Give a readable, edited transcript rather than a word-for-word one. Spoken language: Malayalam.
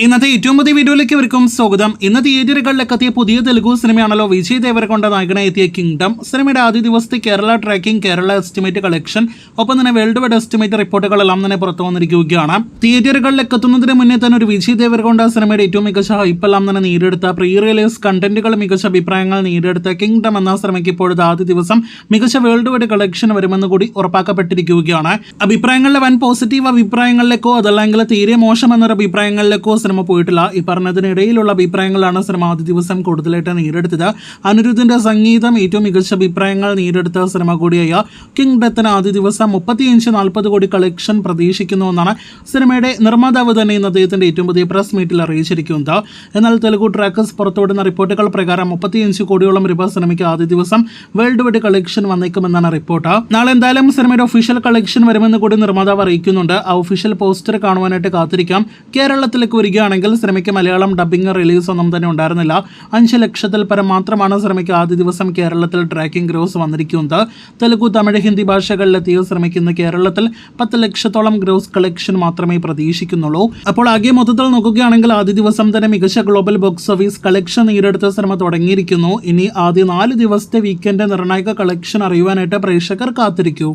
ഇന്നത്തെ ഏറ്റവും പുതിയ വീഡിയോയിലേക്ക് ഇവർക്കും സ്വാഗതം. ഇന്ന് തിയേറ്ററുകളിലേക്ക് എത്തിയ പുതിയ തെലുഗു സിനിമയാണല്ലോ വിജയ് ദേവരകൊണ്ട നായകനായി എത്തിയ കിങ്ഡം. സിനിമയുടെ ആദ്യ ദിവസത്തെ Kerala tracking, Kerala estimate collection, ഒപ്പം തന്നെ വേൾഡ് വൈഡ് എസ്റ്റിമേറ്റ് റിപ്പോർട്ടുകളെല്ലാം തന്നെ പുറത്തു വന്നിരിക്കുകയാണ്. തിയേറ്ററുകളിലേക്ക് എത്തുന്നതിന് മുന്നേ തന്നെ ഒരു വിജയ് ദേവരകൊണ്ട സിനിമയുടെ ഏറ്റവും മികച്ച ഹൈപ്പെല്ലാം തന്നെ നേടിയെടുത്ത പ്രീ റിലീസ് കണ്ടന്റുകൾ, മികച്ച അഭിപ്രായങ്ങൾ നേടിയെടുത്ത കിങ്ഡം എന്ന സിനിമയ്ക്ക് ഇപ്പോഴത്തെ ആദ്യ ദിവസം മികച്ച വേൾഡ് വൈഡ് കളക്ഷൻ വരുമെന്ന് കൂടി ഉറപ്പാക്കപ്പെട്ടിരിക്കുകയാണ്. അഭിപ്രായങ്ങളിലെ വൻ പോസിറ്റീവ് അഭിപ്രായങ്ങളിലേക്കോ അതല്ലെങ്കിൽ തീരെ മോശം എന്നൊരു അഭിപ്രായങ്ങളിലേക്കോ സിനിമ പോയിട്ടില്ല. ഈ പറഞ്ഞതിനിടയിലുള്ള അഭിപ്രായങ്ങളാണ് സിനിമ ആദ്യ ദിവസം കൂടുതലായിട്ട് നേടിയെടുത്തത്. അനിരുദ്ധിന്റെ സംഗീതം ഏറ്റവും മികച്ച അഭിപ്രായങ്ങൾ നേടിയെടുത്ത സിനിമ കൂടിയായ കിങ്ഡത്തിന് ആദ്യ ദിവസം 35-40 കോടി കളക്ഷൻ പ്രതീക്ഷിക്കുന്നുവെന്നാണ് സിനിമയുടെ നിർമ്മാതാവ് തന്നെ ഇന്ന് അദ്ദേഹത്തിന്റെ ഏറ്റവും പുതിയ പ്രസ് മീറ്റിൽ അറിയിച്ചിരിക്കുന്നത്. എന്നാൽ തെലുഗു ട്രാക്കേഴ്സ് പുറത്തുവിടുന്ന റിപ്പോർട്ടുകൾ പ്രകാരം 35 കോടിയോളം രൂപ സിനിമയ്ക്ക് ആദ്യ ദിവസം വേൾഡ് വൈഡ് കളക്ഷൻ വന്നേക്കുമെന്നാണ് റിപ്പോർട്ട്. നാളെ എന്തായാലും സിനിമയുടെ ഒഫീഷ്യൽ കളക്ഷൻ വരുമെന്ന് കൂടി നിർമ്മാതാവ് അറിയിക്കുന്നുണ്ട്. ആ ഒഫീഷ്യൽ പോസ്റ്റർ കാണുവാനായിട്ട് കാത്തിരിക്കാം. കേരളത്തിലേക്ക് വരികയാണെങ്കിൽ സിനിമയ്ക്ക് മലയാളം ഡബ്ബിംഗ് റിലീസ് ഒന്നും തന്നെ ഉണ്ടായിരുന്നില്ല. 5 ലക്ഷത്തിൽ പരം മാത്രമാണ് സിനിമയ്ക്ക് ആദ്യ ദിവസം കേരളത്തിൽ ട്രാക്കിംഗ് ഗ്രോസ് വന്നിരിക്കുന്നത്. തെലുഗു, തമിഴ്, ഹിന്ദി ഭാഷകളിലെത്തിയ സിനിമയ്ക്ക് ഇന്ന് കേരളത്തിൽ 10 ലക്ഷത്തോളം ഗ്രോസ് കളക്ഷൻ മാത്രമേ പ്രതീക്ഷിക്കുന്നുള്ളൂ. അപ്പോൾ ആകെ മൊത്തത്തിൽ നോക്കുകയാണെങ്കിൽ ആദ്യ ദിവസം തന്നെ മികച്ച ഗ്ലോബൽ ബോക്സ് ഓഫീസ് കളക്ഷൻ നേടിയെടുത്ത സിനിമ തുടങ്ങിയിരിക്കുന്നു. ഇനി ആദ്യ 4 ദിവസത്തെ വീക്കെൻഡ് നിർണായക കളക്ഷൻ അറിയുവാനായിട്ട് പ്രേക്ഷകർ കാത്തിരിക്കൂ.